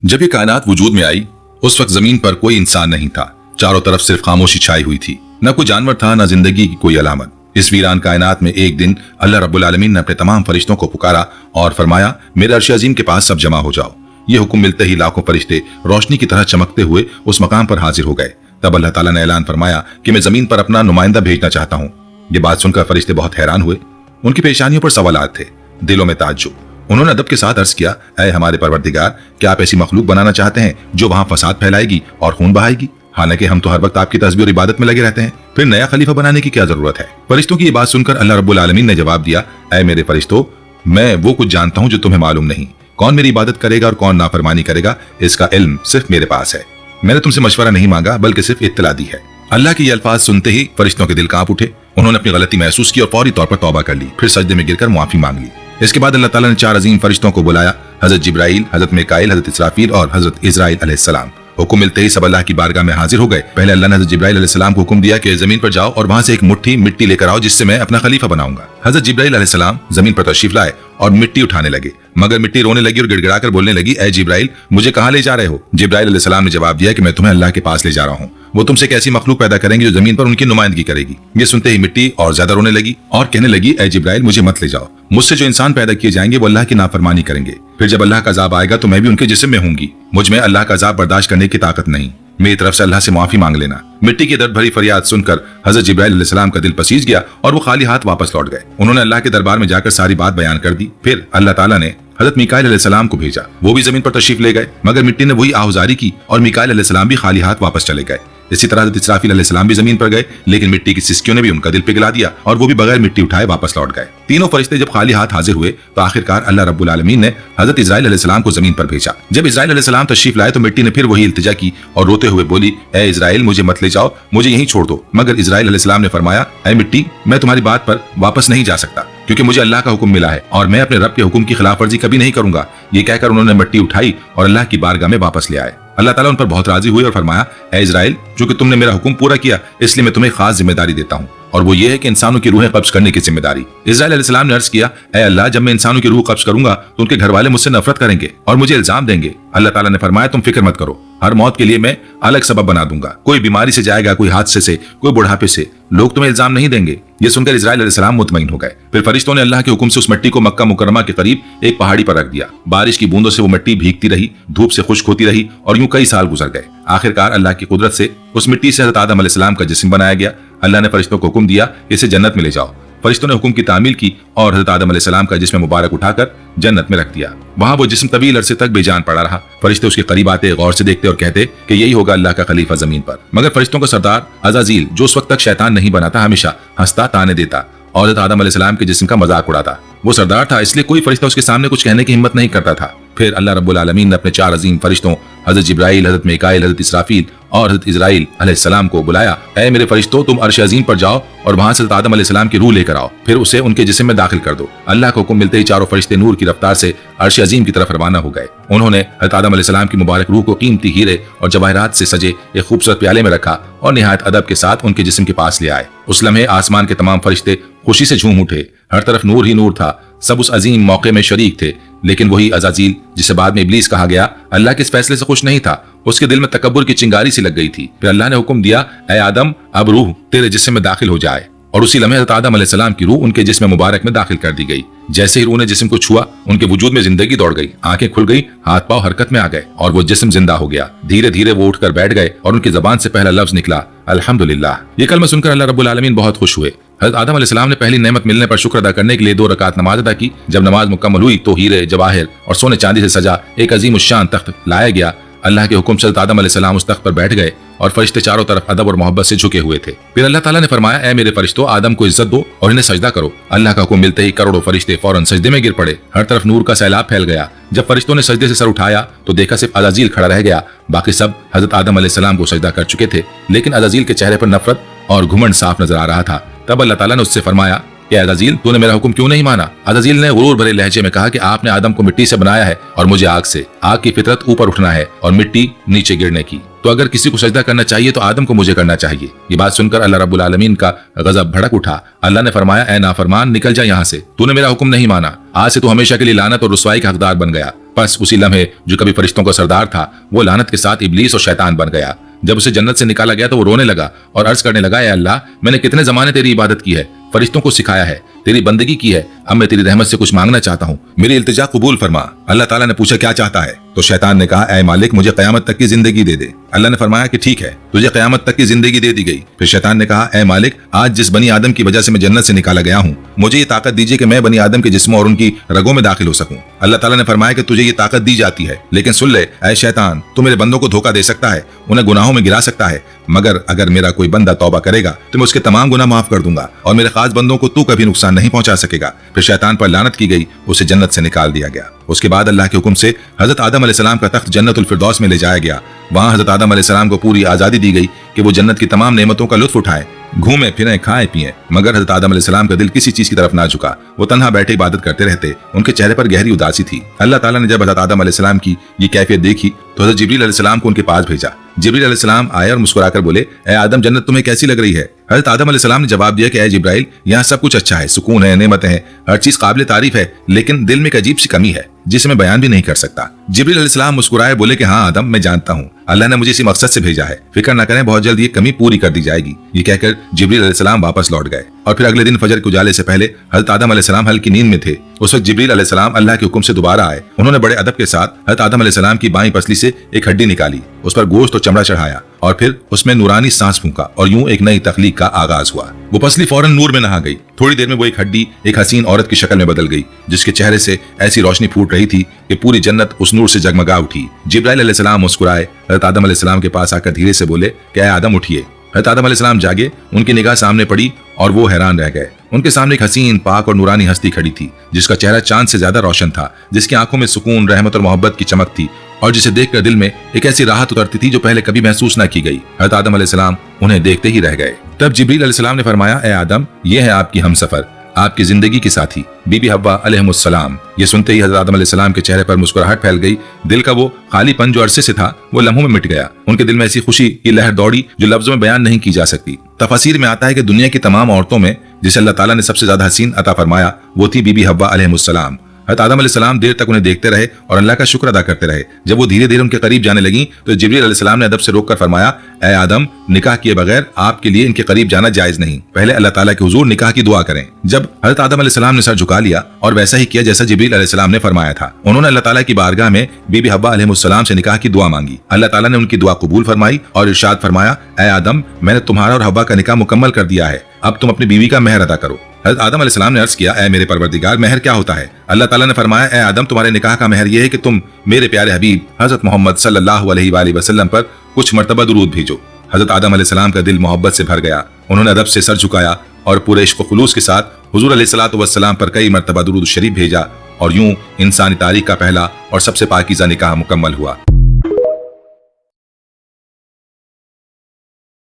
जब ये कायनात वजूद में आई उस वक्त जमीन पर कोई इंसान नहीं था। चारों तरफ सिर्फ खामोशी छाई हुई थी। न कोई जानवर था, न जिंदगी की कोई अलामत। इस वीरान कायनात में एक दिन अल्लाह रब्बुल आलमीन ने अपने तमाम फरिश्तों को पुकारा और फरमाया, मेरे अर्श अजीम के पास सब जमा हो जाओ। ये हुक्म मिलते ही लाखों फरिश्ते रोशनी की तरह चमकते हुए उस मकाम पर हाजिर हो गए। तब अल्लाह ताला ने ऐलान फरमाया कि मैं जमीन पर अपना नुमाइंदा भेजना चाहता हूँ। ये बात सुनकर फरिश्ते बहुत हैरान हुए। उनकी पेशानियों पर सवालात थे, दिलों में ताज्जुब। उन्होंने अदब के साथ अर्ज किया, ऐ हमारे परवरदिगार, क्या आप ऐसी मखलूक बनाना चाहते हैं जो वहां फसाद फैलाएगी और खून बहाएगी? हालांकि हम तो हर वक्त आपकी तस्बीह और इबादत में लगे रहते हैं, फिर नया खलीफा बनाने की क्या जरूरत है? फरिश्तों की ये बात सुनकर अल्लाह रब्बुल आलमीन ने जवाब दिया, ऐ मेरे फरिश्तों, मैं वो कुछ जानता हूँ जो तुम्हें मालूम नहीं। कौन मेरी इबादत करेगा और कौन नाफरमानी करेगा, इसका इल्म सिर्फ मेरे पास है। मैंने तुमसे मशवरा नहीं मांगा बल्कि सिर्फ इत्तला दी है। अल्लाह के ये अल्फाज सुनते ही फरिश्तों के दिल कांप उठे। उन्होंने अपनी गलती महसूस की और फौरी तौर पर तौबा कर ली। फिर सजदे में गिरकर मुआफी मांग ली। इसके बाद अल्लाह ताला ने चार अजीम फरिश्तों को बुलाया, हजरत जिब्राइल, हजरत मिकाईल, हजरत इसराफील और हजरत इजराइल अलैहिस्सलाम। हुक्म मिलते ही सब अल्लाह की बारगाह में हाजिर हो गए। पहले अल्लाह ने हजरत जिब्राइल अलैहिस्सलाम को हुक्म दिया कि जमीन पर जाओ और वहां से एक मुट्ठी मिट्टी लेकर आओ जिससे मैं अपना खलीफा बनाऊंगा। हजरत जिब्राइल अलैहिस्सलाम जमीन पर तशरीफ लाए और मिट्टी उठाने लगे, मगर मिट्टी रोने लगी और गिड़गिड़ाकर बोलने लगी, ऐ जिब्राइल, मुझे कहाँ ले जा रहे हो? जिब्राइल अलैहिस्सलाम ने जवाब दिया कि मैं तुम्हें अल्लाह के पास ले जा रहा हूँ। वो तुमसे एक ऐसी मखलूक पैदा करेंगे जो जमीन पर उनकी नुमाइंदगी करेगी। ये सुनते ही मिट्टी और ज्यादा रोने लगी और कहने लगी, ऐ जिब्राइल, मुझे मत ले जाओ। मुझसे जो इंसान पैदा किए जाएंगे वो अल्लाह की नाफरमानी करेंगे। फिर जब अल्लाह का अजाब आएगा तो मैं भी उनके जिस्म में होंगी। मुझ में अल्लाह का अजाब बर्दाश्त करने की ताकत नहीं। मेरी तरफ से अल्लाह से माफी मांग लेना। मिट्टी की दर्द भरी फरियाद सुनकर हजरत जिब्राइल अलैहिस्सलाम का दिल पसीज गया और वो खाली हाथ वापस लौट गए। उन्होंने अल्लाह के दरबार में जाकर सारी बात बयान कर दी। फिर अल्लाह ताला ने हजरत मिकाईल अलैहिस्सलाम को भेजा। वो भी जमीन पर तशरीफ ले गए, मगर मिट्टी ने वही आहुजारी की और मिकाईल अलैहिस्सलाम भी खाली हाथ वापस चले गए। इसी तरह हजरत इसराफील अलैहिस्सलाम भी जमीन पर गए, लेकिन मिट्टी की सिसकियों ने भी उनका दिल पिघला दिया और वो भी बगैर मिट्टी उठाए वापस लौट गए। तीनों फरिश्ते जब खाली हाथ हाजिर हुए तो आखिरकार अल्लाह रब्बुल आलमीन ने हजरत इजराइल अलैहिस्सलाम को जमीन पर भेजा। जब इजराइल अलैहिस्सलाम तशरीफ लाए तो मिट्टी ने फिर वही इल्तिजा की और रोते हुए बोली, ऐ इजराइल, मुझे मत ले जाओ, मुझे यहीं छोड़ दो। मगर इजराइल अलैहिस्सलाम ने फरमाया, ऐ मिट्टी, मैं तुम्हारी बात पर वापस नहीं जा सकता क्योंकि मुझे अल्लाह का हुक्म मिला है और मैं अपने रब के हुक्म की खिलाफ वर्जी कभी नहीं करूंगा। ये कहकर उन्होंने मिट्टी उठाई और अल्लाह की बारगाह में वापस ले आए। अल्लाह ताला उन पर बहुत राजी हुए और फरमाया, ऐ इजराइल, चूंकि तुमने मेरा हुक्म पूरा किया इसलिए मैं तुम्हें खास जिम्मेदारी देता हूँ, और वो ये है कि इंसानों की रूहें कब्ज करने की जिम्मेदारी। इजराइल अलैहिस्सलाम ने अर्ज किया, ऐ अल्लाह, जब मैं इंसानों की रूह कब्ज करूंगा तो उनके घर वाले मुझसे नफरत करेंगे और मुझे इल्जाम देंगे। अल्लाह ताला ने फरमाया, तुम फिक्र मत करो, हर मौत के लिए मैं अलग सबब बना दूंगा। कोई बीमारी से जाएगा, कोई हादसे से, कोई बुढ़ापे से, लोग तुम्हें इल्जाम नहीं देंगे। ये सुनकर इजराइल अलैहिस्सलाम मुतमईन हो गए। फिर फरिश्तों ने अल्लाह के हुक्म से उस मिट्टी को मक्का मुकर्रमा के करीब एक पहाड़ी पर रख दिया। बारिश की बूंदों से वो मिट्टी भीगती रही, धूप से खुश्क होती रही और यूं कई साल गुजर गए। आखिरकार अल्लाह की कुदरत से उस मिट्टी से हज़रत आदम अलैहिस्सलाम का जिस्म बनाया गया। अल्लाह ने फरिश्तों को हुक्म दिया, इसे जन्नत में ले जाओ। फरिश्तों ने हुक्म की तामील की और हज़रत आदम अलैहिस्सलाम का जिस्म मुबारक उठाकर जन्नत में रख दिया। वहां वो जिस्म तवील अरसे तक बेजान पड़ा रहा। फरिश्ते उसके करीब आते, गौर से देखते और कहते कि यही होगा अल्लाह का खलीफा जमीन पर। मगर फरिश्तों का सरदार अज़ाज़ील, जो उस वक्त तक शैतान नहीं बना था, हमेशा हंसता, ताने देता और हज़रत आदम अलैहिस्सलाम के जिस्म का मजाक उड़ाता। वो सरदार था, इसलिए कोई फरिश्ता उसके सामने कुछ कहने की हिम्मत नहीं करता था। फिर अल्लाह रब्बुल आलमीन ने अपने चार अजीम फरिश्तों हजरत जिब्राइल, हजरत मिकाईल, हजरत इसराफील और हजरत इजराइल अलैहिस्सलाम को बुलाया, ऐ मेरे फरिश्तों, तुम अर्श अजीम पर जाओ और वहां से हजरत आदम अलैहिस्सलाम की रूह लेकर आओ, फिर उसे उनके जिस्म में दाखिल कर दो। अल्लाह का हुक्म मिलते ही चारों फरिश्ते नूर की रफ्तार से अर्श अजीम की तरफ रवाना हो गए। उन्होंने हजरत आदम अलैहिस्सलाम की मुबारक रूह को कीमती हीरे और जवाहरात से सजे एक खूबसूरत प्याले में रखा और निहायत अदब के साथ उनके जिस्म के पास ले आए। उस लम्हे आसमान के तमाम फरिश्ते खुशी से झूम उठे। हर तरफ नूर ही नूर था। सब उस अजीम मौके में शरीक थे। लेकिन वही अज़ाज़ील, जिसे बाद में इब्लीस कहा गया, अल्लाह के इस फैसले से खुश नहीं था। उसके दिल में तकब्बुर की चिंगारी सी लग गई थी। फिर अल्लाह ने हुक्म दिया, ऐ आदम, अब रूह तेरे जिस्म में दाखिल हो जाए। और उसी लम्हे हज़रत आदम अलैहिस्सलाम की रूह उनके जिस्म मुबारक में दाखिल कर दी गई। जैसे ही रूह ने जिस्म को छुआ, उनके वजूद में जिंदगी दौड़ गई, आंखें खुल गई, हाथ पांव हरकत में आ गए और वो जिस्म जिंदा हो गया। धीरे धीरे वो उठकर बैठ गए और उनकी जबान से पहला लफ्ज निकला, अल्हम्दुलिल्लाह। ये कलमा सुनकर अल्लाह रब्बुल आलमीन बहुत खुश हुए। हज़रत आदम अलैहिस्सलाम ने पहली नेमत मिलने पर शुक्र अदा करने के लिए 2 रकात नमाज अदा की। जब नमाज मुकम्मल हुई तो हीरे, जवाहिर और सोने चांदी से सजा एक अजीम उश्शान तख्त लाया गया। अल्लाह के हुक्म से हज़रत आदम अलैहिस्सलाम उस तख्त पर बैठ गए और फरिश्ते चारों तरफ अदब और मोहब्बत से झुके हुए थे। फिर अल्लाह ताला ने फरमाया, ऐ मेरे फरिश्तों, आदम को इज्जत दो और इन्हें सजदा करो। अल्लाह का हुक्म मिलते ही करोड़ों फरिश्ते फौरन सजदे में गिर पड़े। हर तरफ नूर का सैलाब फैल गया। जब फरिश्तों ने सजदे से सर उठाया तो देखा सिर्फ अज़ाज़ील खड़ा रह गया। बाकी सब हज़रत आदम अलैहिस्सलाम को सजदा कर चुके थे, लेकिन अज़ाज़ील के चेहरे पर नफरत और घुमंड साफ नजर आ रहा था। तब अल्लाह ताला ने उससे फरमाया कि अज़ाज़ील, तूने मेरा हुक्म क्यों नहीं माना? अज़ाज़ील ने गुरूर भरे लहजे में कहा कि आपने आदम को मिट्टी से बनाया है और मुझे आग से। आग की फितरत ऊपर उठना है और मिट्टी नीचे गिरने की, तो अगर किसी को सजदा करना चाहिए तो आदम को मुझे करना चाहिए। ये बात सुनकर अल्लाह रब्बुल आलमीन का गजब भड़क उठा। अल्लाह ने फरमाया, ऐ नाफरमान, निकल जा यहाँ से, तूने मेरा हुक्म नहीं माना। आज से तू हमेशा के लिए लानत और रुसवाई का हकदार बन गया। बस उसी लम्हे जो कभी फरिश्तों का सरदार था वो लानत के साथ इब्लीस और शैतान बन गया। जब उसे जन्नत से निकाला गया तो वो रोने लगा और अर्ज करने लगा, ऐ अल्लाह, मैंने कितने जमाने तेरी इबादत की है, फरिश्तों को सिखाया है, तेरी बंदगी की है, अब मैं तेरी रहमत से कुछ मांगना चाहता हूँ, मेरी इल्तिजा कबूल फरमा। अल्लाह ताला ने पूछा, क्या चाहता है? तो शैतान ने कहा, ऐ मालिक, मुझे क़यामत तक की जिंदगी दे दे। अल्लाह ने फरमाया कि ठीक है, तुझे क़यामत तक की जिंदगी दे दी गई। फिर शैतान ने कहा, ऐ मालिक, आज जिस बनी आदम की वजह से मैं जन्नत से निकाला गया हूँ, मुझे ये ताकत दीजिए कि मैं बनी आदम के जिस्मों और उनकी रगों में दाखिल हो सकूं। अल्लाह ताला ने फरमाया कि तुझे ये ताकत दी जाती है, लेकिन सुन ले ऐ शैतान, तू मेरे बंदों को धोखा दे सकता है, उन्हें गुनाहों में गिरा सकता है, मगर अगर मेरा कोई बंदा तौबा करेगा तो मैं उसके तमाम गुनाह माफ कर दूंगा और मेरे खास बंदों को तू कभी नुकसान नहीं पहुंचा सकेगा। फिर शैतान पर लानत की गई, उसे जन्नत से निकाल दिया गया। उसके बाद अल्लाह के हुक्म से हजरत आदम अलैहिस्सलाम का तख्त जन्नतुल फिरदौस में ले जाया गया। वहां हजरत आदम अलैहिस्सलाम को पूरी आजादी दी गई कि वो जन्नत की तमाम नेमतों का लुत्फ उठाएं, घूमे फिरें, खाएं पिएं, मगर हजरत आदम अलैहिस्सलाम का दिल किसी चीज की तरफ ना झुका। वो तन्हा बैठे इबादत करते रहते, उनके चेहरे पर गहरी उदासी थी। अल्लाह ताला ने जब हजरत आदम अलैहिस्सलाम की ये कैफियत देखी तो हजरत जिब्रील अलैहिस्सलाम को उनके पास भेजा। जिब्रील अलैहिस्सलाम आए और मुस्कुराकर बोले, ऐ आदम, जन्नत तुम्हें कैसी लग रही है? हजरत आदम अलैहिस्सलाम ने जवाब दिया कि ऐ जिब्राइल, यहाँ सब कुछ अच्छा है, सुकून है, नेमतें हैं, हर चीज काबिल तारीफ है, लेकिन दिल में एक अजीब सी कमी है जिसे मैं बयान भी नहीं कर सकता। जिब्रील अलैहिस्सलाम मुस्कुराए बोले कि हाँ आदम, मैं जानता हूँ, अल्लाह ने मुझे इसी मकसद से भेजा है, फिक्र न करें, बहुत जल्द ये कमी पूरी कर दी जाएगी। ये कहकर जिब्रील अलैहिस्सलाम वापस लौट गए और फिर अगले दिन फजर के उजाले से पहले हजरत आदम अलैहिस्सलाम हल्की नींद में थे। उस वक्त जिब्रील अलैहिस्सलाम अल्लाह के हुक्म से दोबारा आए। उन्होंने बड़े अदब के साथ हजरत आदम अलैहिस्सलाम की बाईं पसली से एक हड्डी निकाली, उस पर गोश्त और चमड़ा चढ़ाया और फिर उसमें नूरानी सांस फूंका और यूं एक नई तख्लीक का आगाज हुआ। वो पसली फौरन नूर में नहा गई। थोड़ी देर में वो एक हड्डी एक हसीन औरत की शक्ल में बदल गई, जिसके चेहरे से ऐसी रोशनी फूट रही थी कि पूरी जन्नत उस नूर से जगमगा उठी। जिब्राइल अलैहिस्सलाम मुस्कुराए हजरत आदम अलैहिस्सलाम के पास आकर धीरे से बोले कि ऐ आदम, उठिए। हजरत आदम अलैहिस्सलाम जागे, उनकी निगाह सामने पड़ी और वो हैरान रह गए। उनके सामने एक हसीन, पाक और नूरानी हस्ती खड़ी थी, जिसका चेहरा चांद से ज्यादा रोशन था, जिसकी आंखों में सुकून, रहमत और मोहब्बत की चमक थी और जिसे देखकर दिल में एक ऐसी राहत उतरती थी जो पहले कभी महसूस न की गई। हजरत आदम अलैहिस्सलाम उन्हें देखते ही रह गए। तब जिब्रील अलैहिस्सलाम ने फरमाया, ऐ आदम, ये है आपकी हमसफर, आपकी जिंदगी की साथी बीबी हव्वा अलैहिस्सलाम। ये सुनते ही हजरत आदम अलैहिस्सलाम के चेहरे पर मुस्कुराहट फैल गई। दिल का वो खालीपन जो अरसे से था वो लम्हों में मिट गया। उनके दिल में ऐसी खुशी की लहर दौड़ी जो लफ्जों में बयान नहीं की जा सकती। तफसीर में आता है कि दुनिया की तमाम औरतों में जिसे अल्लाह ताला ने सबसे ज्यादा हसीन अता फरमाया वो थी बीबी हव्वा अलैहिस्सलाम। हज़रत आदम अलैहिस्सलाम देर तक उन्हें देखते रहे और अल्लाह का शुक्र अदा करते रहे। जब वो धीरे धीरे उनके करीब जाने लगी तो जिब्रील अलैहिस्सलाम ने अदब से रोककर फरमाया, ऐ आदम, निकाह किए बगैर आपके लिए इनके करीब जाना जायज नहीं, पहले अल्लाह ताला के हुजूर निकाह की दुआ करें। जब हज़रत आदम अलैहिस्सलाम ने सर झुका लिया और वैसा ही किया जैसा जिब्रील अलैहिस्सलाम ने फरमाया था। उन्होंने अल्लाह ताला की बारगाह में बीबी हव्वा अलैहिस्सलाम से निकाह की दुआ मांगी। अल्लाह ताला ने उनकी दुआ कबूल फरमाई और इरशाद फरमाया, ऐ आदम, मैंने तुम्हारा और हव्वा का निकाह मुकम्मल कर दिया है, अब तुम अपनी बीवी का महर अदा करो। हज़रत आदम अलैहिस्सलाम ने अर्ज किया, ऐ मेरे परवरदिगार, महर क्या होता है? अल्लाह ताला ने फरमाया, ऐ आदम, तुम्हारे निकाह का महर यह है कि तुम मेरे प्यारे हबीब हज़रत मोहम्मद सल्लल्लाहु अलैहि वसल्लम पर कुछ मर्तबा दुरूद भेजो। हज़रत आदम अलैहिस्सलाम का दिल मोहब्बत से भर गया। उन्होंने अदब से सर झुकाया और पूरे इश्क व खुलूस के साथ हुजूर अलैहिस्सलातु वस्सलाम पर कई मर्तबा दुरूद शरीफ भेजा और यूं इंसानी तारीख का पहला और सबसे पाकीज़ा निकाह मुकम्मल हुआ।